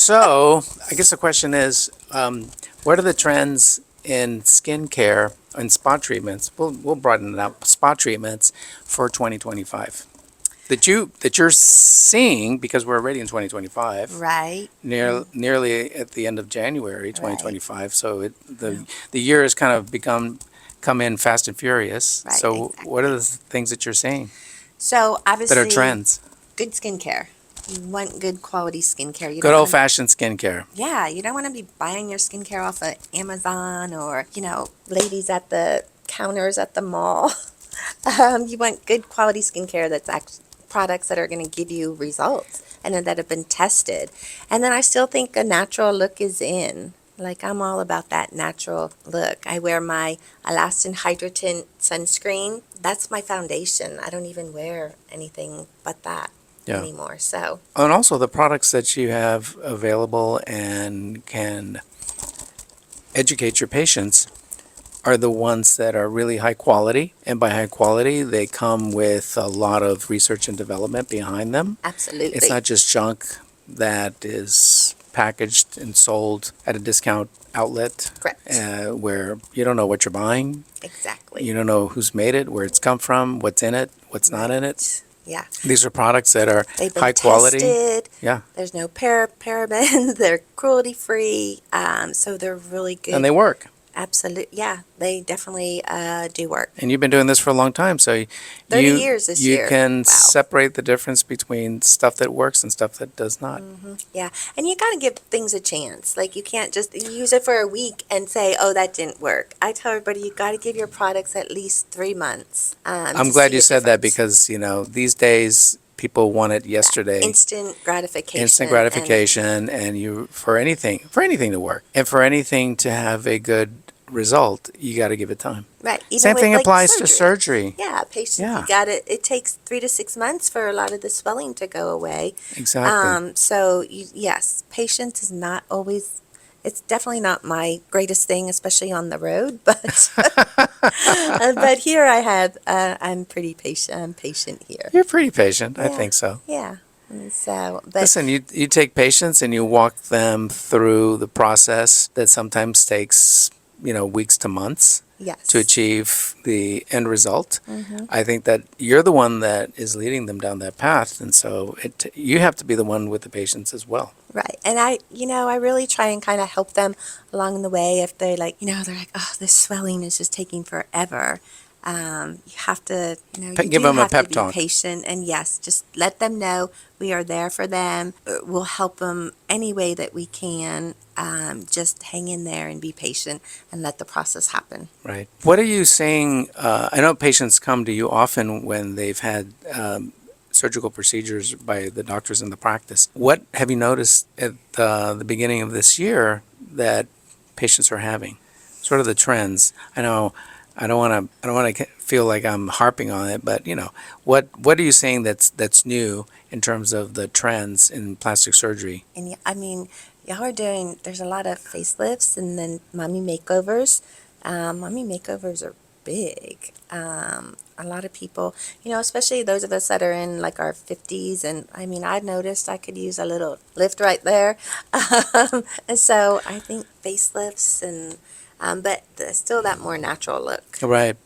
So, I guess the question is, what are the trends in skincare and spa treatments? We'll broaden it out. Spa treatments for 2025 that you're seeing, because we're already in 2025, Right. nearly at the end of January Right. 2025. So the year has kind of come in fast and furious. Right. So what are Exactly. the things that you're seeing So that are obviously, trends? good skincare. You want good quality skincare. You Good don't old want to. fashioned skincare. Yeah, you don't want to be buying your skincare off of Amazon or ladies at the counters at the mall. You want good quality skincare that's products that are going to give you results and then that have been tested. And then I still think a natural look is in. Like, I'm all about that natural look. I wear my Alastin Hydrotin sunscreen. That's my foundation. I don't even wear anything but that Yeah. anymore. So, And also the products that you have available and can educate your patients are the ones that are really high quality. And by high quality, they come with a lot of research and development behind them. It's absolutely. not just junk that is packaged and sold at a discount outlet Correct. where you don't know what you're buying. Exactly. You don't know who's made it, where it's come from, what's in it, what's not in it. Right. Yeah. These are products that are They've been high quality. tested. Yeah. There's no parabens. They're cruelty free. So they're really good. And they work. Absolutely. Yeah, they definitely do work. And you've been doing this for a long time, so 30 you years this you year. can Wow. separate the difference between stuff that works and stuff that does not. Yeah. And you got to give things a chance. Like, you can't just use it for a week and say, oh, that didn't work. I tell everybody you got to give your products at least 3 months. I'm to glad see you a said that difference. because these days people want it yesterday. Instant gratification. Instant gratification, and you for anything to work and for anything to have a good result, you got to give it time. Right. Even Same with, thing like, applies to surgery. surgery. Yeah, patients, Yeah. you got it takes 3 to 6 months for a lot of the swelling to go away. Exactly. So yes, patience is not always, it's definitely not my greatest thing, especially on the road, but but here I'm pretty patient. I'm patient here. You're pretty patient. I Yeah. think so. Yeah. And so, but Listen, you take patients and you walk them through the process that sometimes takes, weeks to months yes. to achieve the end result. Mm-hmm. I think that you're the one that is leading them down that path, and so you have to be the one with the patients as well. Right. And I really try and kind of help them along the way if they're like, oh, this swelling is just taking forever. You have to, you Give do them a have pep to be talk. patient. And yes, just let them know we are there for them. We'll help them any way that we can. Just hang in there and be patient and let the process happen. Right. What are you saying? I know patients come to you often when they've had surgical procedures by the doctors in the practice. What have you noticed at the beginning of this year that patients are having? Sort of the trends. I know I don't want to feel like I'm harping on it, but what are you saying that's new in terms of the trends in plastic surgery? And y'all are doing, there's a lot of facelifts and then mommy makeovers. Mommy makeovers are big. A lot of people, especially those of us that are in like our 50s, and I've noticed I could use a little lift right there. And so I think facelifts but still that more natural look. Right.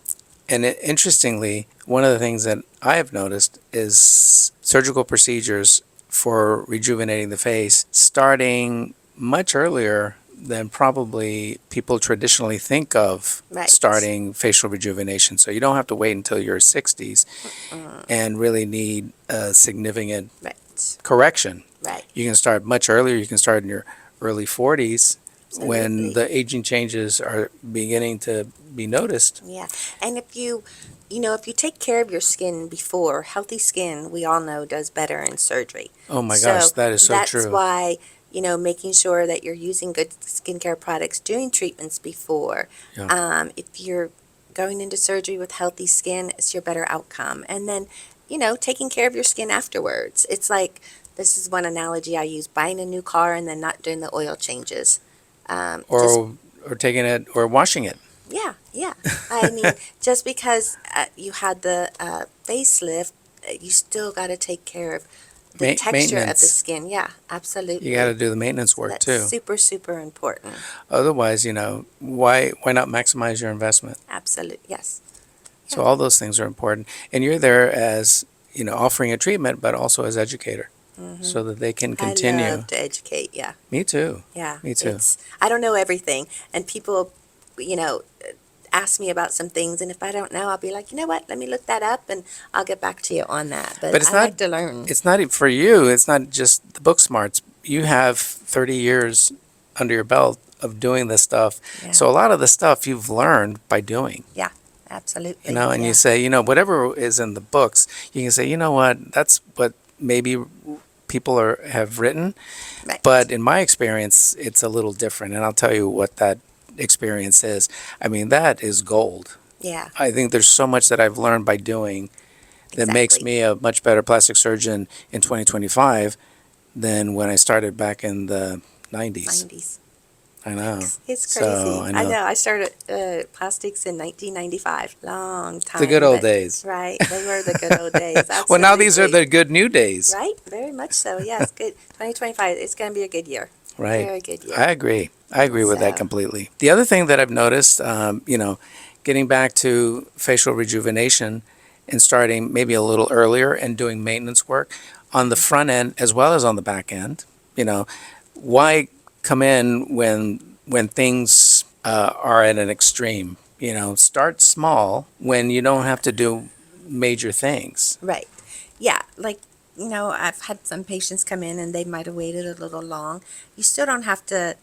And interestingly, one of the things that I have noticed is surgical procedures for rejuvenating the face starting much earlier than probably people traditionally think of Right. starting facial rejuvenation. So you don't have to wait until your 60s and really need a significant Right. correction. Right. You can start much earlier. You can start in your early 40s when Absolutely. the aging changes are beginning to be noticed. Yeah. And if you take care of your skin before, healthy skin, we all know, does better in surgery. Oh my gosh, that is so that's true. why, making sure that you're using good skincare products, doing treatments before. Yeah. If you're going into surgery with healthy skin, it's your better outcome. And then, taking care of your skin afterwards. It's like, this is one analogy I use, buying a new car and then not doing the oil changes. Or taking it or washing it. Yeah, yeah. Just because you had the facelift, you still got to take care of the texture of the Maintenance. skin. Yeah, You got to absolutely. do the maintenance So work that's too. super, super important. Otherwise, why not maximize your investment? Absolute. Yes. So Yeah. all those things are important. And you're there as, offering a treatment, but also as educator Hmm. so that they can I continue. love to educate. Yeah. Me too. Yeah. Me too. I don't know everything. And people, you know, ask me about some things. And if I don't know, I'll be like, you know what? Let me look that up and I'll get back to you on that. But But I like to learn. it's not for you. It's not just the book smarts. You have 30 years under your belt of doing this stuff. Yeah. So a lot of the stuff you've learned by doing. Absolutely. And you Yeah. say, whatever is in the books, you can say, you know what, that's what maybe people have written, Right. but in my experience, it's a little different, and I'll tell you what that experience is. I mean, that is gold. Yeah. I think there's so much that I've learned by doing that makes Exactly. me a much better plastic surgeon in 2025 than when I started back in the 90s. 90s. I know. It's So crazy. I I know. know. I started plastics in 1995. Long The good time. old But days. right, they were the good old days. Well, now these are Absolutely. the good new days. Right? Very much so. Yes. Good. 2025. It's going to be a good year. Right. Very good I year. agree. I agree with that So, completely. The other thing that I've noticed, getting back to facial rejuvenation and starting maybe a little earlier and doing maintenance work on the front end as well as on the back end, why come in when things are at an extreme? Start small when you don't have to do major things. right. Yeah. Like, I've had some patients come in and they might have waited a little long. You still don't have to,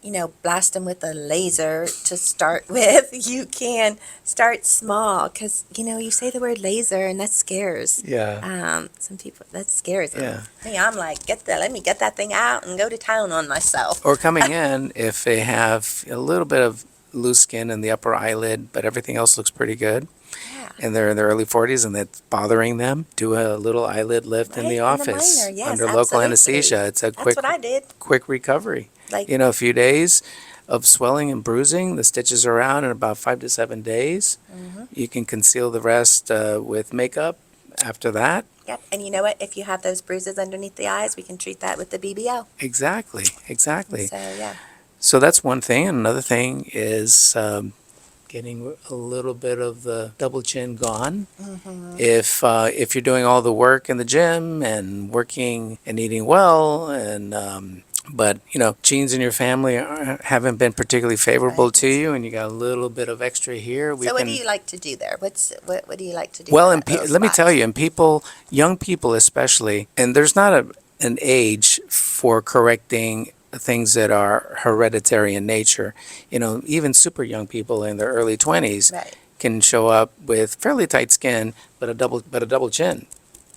blast them with a laser to start with. You can start small because, you say the word laser and that scares. Yeah. Some people, that scares them. Yeah. Hey, I'm like, let me get that thing out and go to town on myself. Or coming in if they have a little bit of loose skin in the upper eyelid, but everything else looks pretty good, Yeah. and they're in their early 40s and that's bothering them, do a little eyelid lift in Right, the in the office minor, yes, under local absolutely. anesthesia. It's a That's what I did. quick recovery. Like, A few days of swelling and bruising, the stitches are out in about 5 to 7 days. hmm You can conceal the rest with makeup after that. yep. And you know what? If you have those bruises underneath the eyes, we can treat that with the BBL. Exactly, exactly. So, yeah. So that's one thing. And another thing is getting a little bit of the double chin gone. Hmm. If you're doing all the work in the gym and working and eating well, and but genes in your family haven't been particularly favorable to Right. you, and you got a little bit of extra here, we So, what do can. you like to do there? What do you like to do Well, for and that little let me tell spot? you, and young people especially, and there's not an age for correcting things that are hereditary in nature. Even super young people in their early 20s Right. can show up with fairly tight skin, but a double chin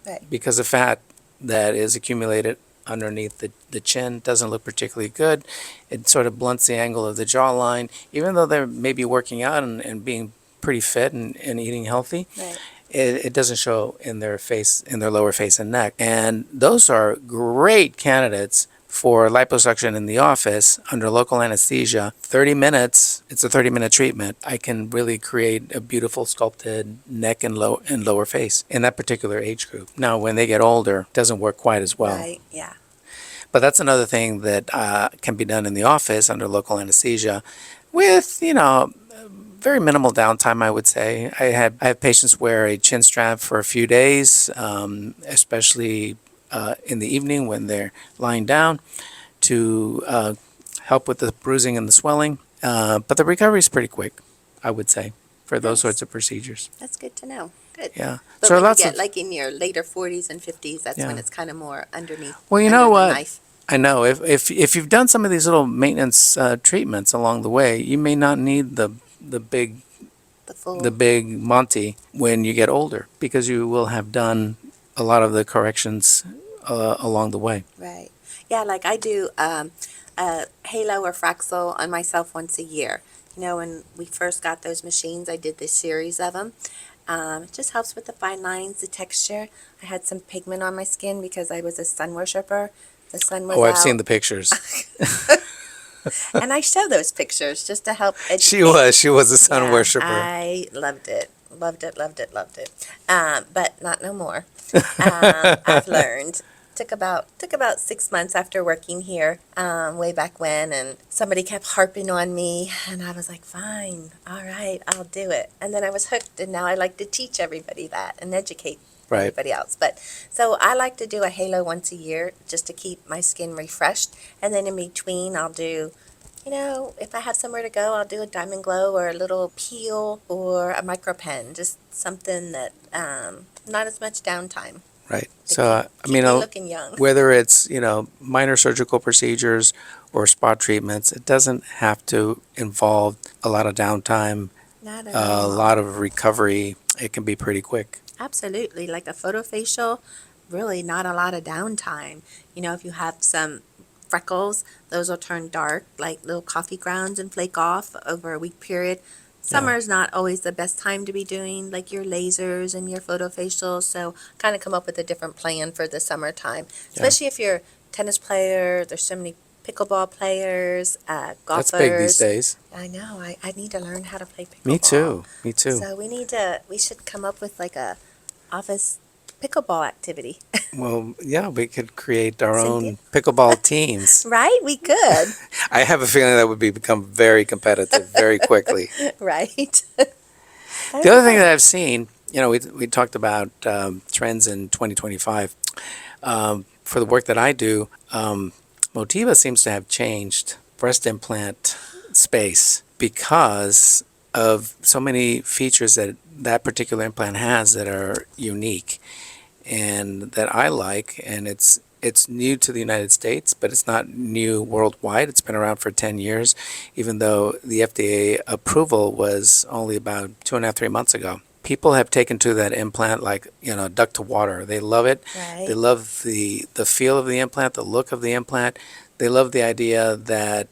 Right. because the fat that is accumulated underneath the chin doesn't look particularly good. It sort of blunts the angle of the jawline, even though they're maybe working out and being pretty fit and eating healthy. Right. It doesn't show in their face, in their lower face and neck. And those are great candidates for liposuction in the office under local anesthesia. 30 minutes, it's a 30-minute treatment. I can really create a beautiful sculpted neck and lower face in that particular age group. Now, when they get older, it doesn't work quite as well. Right. Yeah. But that's another thing that can be done in the office under local anesthesia with, very minimal downtime, I would say. I have patients wear a chin strap for a few days, especially in the evening when they're lying down to help with the bruising and the swelling. But the recovery is pretty quick, I would say, for those Nice. sorts of procedures. That's good to know. Good. Yeah. But So when you lots get of, like in your later 40s and 50s, that's when Yeah. it's kind of more underneath. well, you under know the what? knife. I know if you've done some of these little maintenance treatments along the way, you may not need the big The full. the big Monty when you get older because you will have done a lot of the corrections along the way. Right. Yeah, like I do a halo or Fraxel on myself once a year. When we first got those machines, I did this series of them. It just helps with the fine lines, the texture. I had some pigment on my skin because I was a sun worshiper. The sun was Oh, I've out. seen the pictures. And I show those pictures just to help educate. She was a sun Yeah, worshiper. I loved it. Loved it, loved it, loved it. But not no more. I've learned. Took about 6 months after working here, way back when, and somebody kept harping on me, and I was like, fine, all right, I'll do it. And then I was hooked, and now I like to teach everybody that and educate Right. everybody else. But so I like to do a halo once a year just to keep my skin refreshed, and then in between I'll do, if I have somewhere to go, I'll do a diamond glow or a little peel or a micro pen, just something that not as much downtime. Right. To So, keep me looking young. whether it's, minor surgical procedures or spa treatments, it doesn't have to involve a lot of downtime, Not at a all. lot of recovery. It can be pretty quick. Absolutely. Like a photofacial, really not a lot of downtime. If you have some freckles, those will turn dark, like little coffee grounds, and flake off over a week period. Summer is not always the best time to be doing like your lasers and your photofacials, so kind of come up with a different plan for the summertime, especially if you're a tennis player. There's so many pickleball players, golfers. That's big these days. I know. I need to learn how to play pickleball. Me too. Me too. So we should come up with like a office pickleball activity. Well, yeah, we could create our Cynthia? own pickleball teams. Right? We could. I have a feeling that would become very competitive very quickly. Right? The other thing that I've seen, we talked about trends in 2025. For the work that I do, Motiva seems to have changed breast implant space because of so many features that that particular implant has that are unique and that I like. And it's new to the United States, but it's not new worldwide. It's been around for 10 years, even though the FDA approval was only about 2.5, 3 months ago. People have taken to that implant like, a duck to water. They love it. Right. They love the feel of the implant, the look of the implant. They love the idea that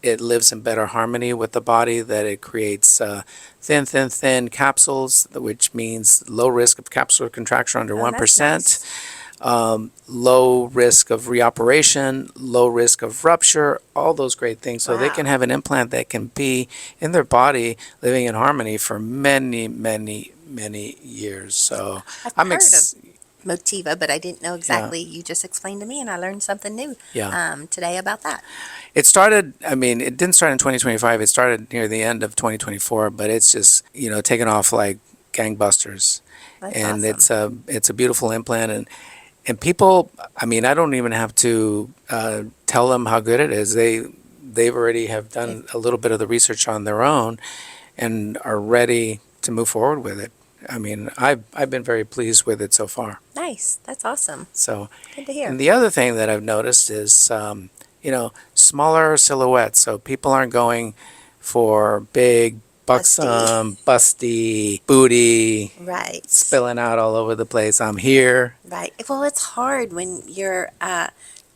it lives in better harmony with the body, that it creates thin capsules, which means low risk of capsular contracture under Oh, that's 1%. nice. Low risk of reoperation, low risk of rupture, all those great things. So they Wow. can have an implant that can be in their body, living in harmony for many, many, many years. So I've I'm heard of Motiva, but I didn't know exactly. You just explained to me, and I learned something new today about that. It started, it didn't start in 2025. It started near the end of 2024, but it's just, taken off like gangbusters. That's And awesome. it's a beautiful implant. And people, I don't even have to tell them how good it is. They've already have done a little bit of the research on their own and are ready to move forward with it. I've been very pleased with it so far. Nice. That's awesome. So, Good to hear. and the other thing that I've noticed is, smaller silhouettes. So people aren't going for big, buxom, busty booty, Right. spilling out all over the place. I'm here. Right. Well, it's hard when you're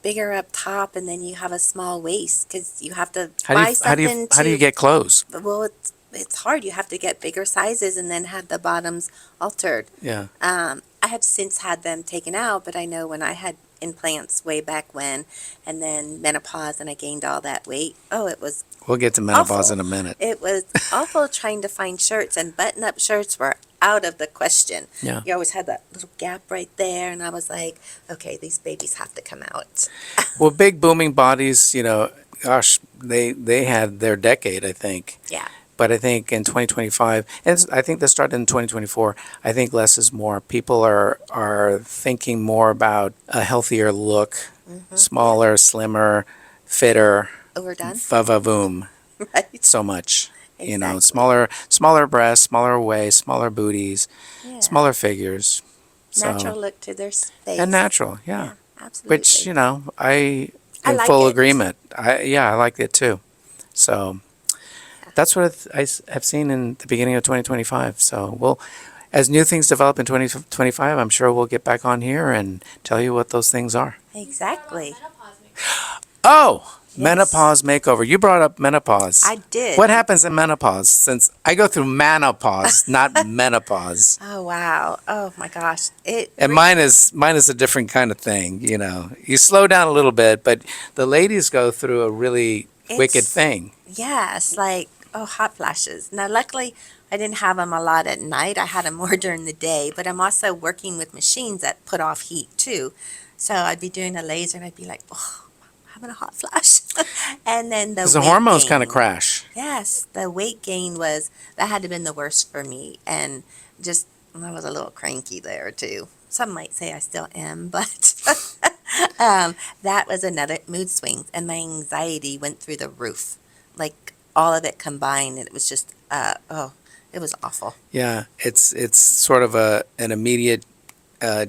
bigger up top and then you have a small waist because you have to buy something How do you get clothes? Well, it's hard. You have to get bigger sizes and then have the bottoms altered. Yeah. I have since had them taken out, but I know when I had implants way back when, and then menopause, and I gained all that weight. Oh, it was We'll get to menopause awful. in a minute. It was awful trying to find shirts, and button-up shirts were out of the question. Yeah. You always had that little gap right there, and I was like, okay, these babies have to come out. Well, big booming bodies, gosh, they had their decade, I think. Yeah. But I think in 2025, and I think this started in 2024, I think less is more. People are thinking more about a healthier look, smaller, slimmer, fitter, Overdone. va-va-voom, Right. so much. Exactly. Smaller breasts, smaller waist, smaller booties, Yeah. smaller figures. So, Natural look to their face. and natural, yeah. Absolutely. Which, I I in like full it. agreement. I like it too. So that's what have seen in the beginning of 2025. So as new things develop in 2025, I'm sure we'll get back on here and tell you what those things are. Exactly. Oh, Yes. menopause makeover. You brought up menopause. I did. What happens in menopause? Since I go through menopause, not menopause. Oh, wow. Oh, my gosh. And mine is a different kind of thing, You slow down a little bit, but the ladies go through a really wicked It's- thing. Yes, like, hot flashes. Now, luckily, I didn't have them a lot at night. I had them more during the day, but I'm also working with machines that put off heat too. So I'd be doing a laser and I'd be like, oh, I'm having a hot flash. And then the Because the weight hormones kind of gain. crash. Yes, the weight gain that had to have been the worst for me. And just, I was a little cranky there too. Some might say I still am, but that was another mood swings. And my anxiety went through the roof. Like all of it combined. And it was just, it was awful. Yeah, it's sort of an immediate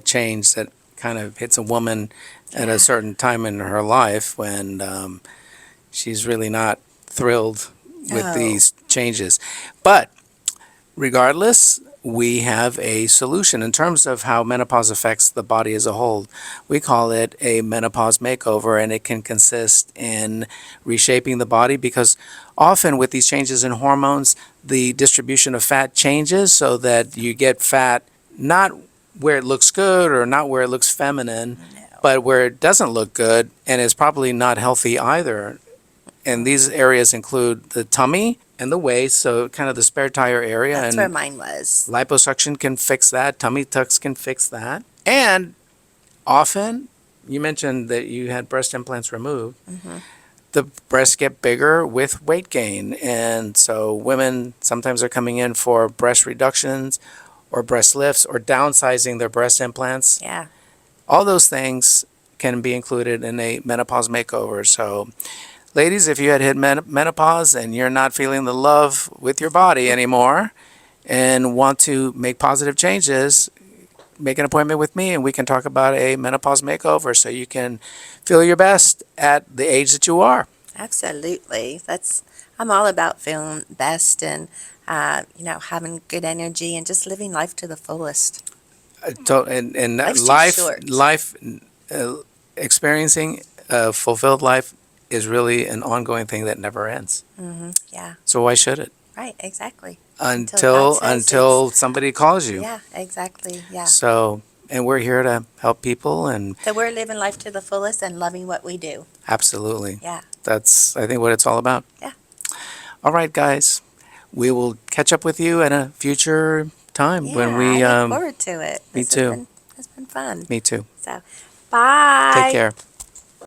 change that kind of hits a woman at a Yeah. certain time in her life when she's really not thrilled with Oh, these changes. But regardless, we have a solution in terms of how menopause affects the body as a whole. We call it a menopause makeover, and it can consist in reshaping the body because often with these changes in hormones, the distribution of fat changes so that you get fat not where it looks good or not where it looks feminine, no. but where it doesn't look good and is probably not healthy either. And these areas include the tummy and the waist, so kind of the spare tire area, That's where and mine was. liposuction can fix that, tummy tucks can fix that. And often, you mentioned that you had breast implants removed. Hmm. The breasts get bigger with weight gain, and so women sometimes are coming in for breast reductions or breast lifts or downsizing their breast implants. Yeah. All those things can be included in a menopause makeover. So ladies, if you had hit menopause and you're not feeling the love with your body anymore and want to make positive changes, make an appointment with me and we can talk about a menopause makeover so you can feel your best at the age that you are. Absolutely. I'm all about feeling best and, having good energy and just living life to the fullest. And Life's too life, short. uh, experiencing a fulfilled life is really an ongoing thing that never ends. Yeah. So why should it? Right. Exactly. God says Until somebody calls you. yeah, exactly. Yeah. So, and we're here to help people, and So we're living life to the fullest and loving what we do. absolutely. Yeah. That's, I think, what it's all about. Yeah. All right, guys. We will catch up with you at a future time Yeah. when we, I look forward to it. me This has too. been, has been fun. Me too. So, Take bye. care.